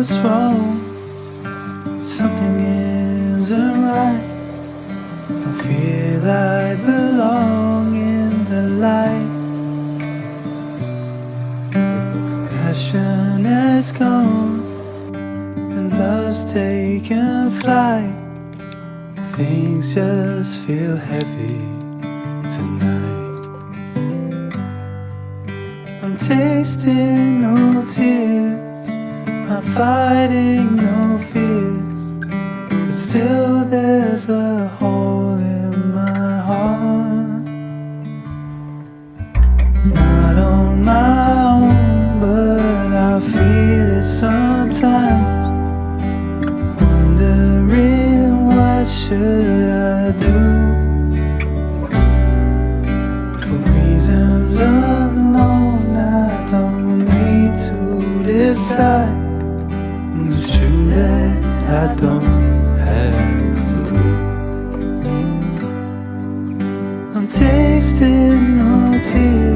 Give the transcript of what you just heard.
what's wrong. Something isn't right. Don't feel I belong in the light. Passion has gone and love's taken flight. Things just feel heavy tonight. I'm tasting no tears, I'm fighting no fears, but still there's a hole in my heart. Not on my own, but I feel it sometimes. Wondering what should I do? For reasons unknown, I don't need to decide. It's true that I don't have a clue. I'm tasting no tears,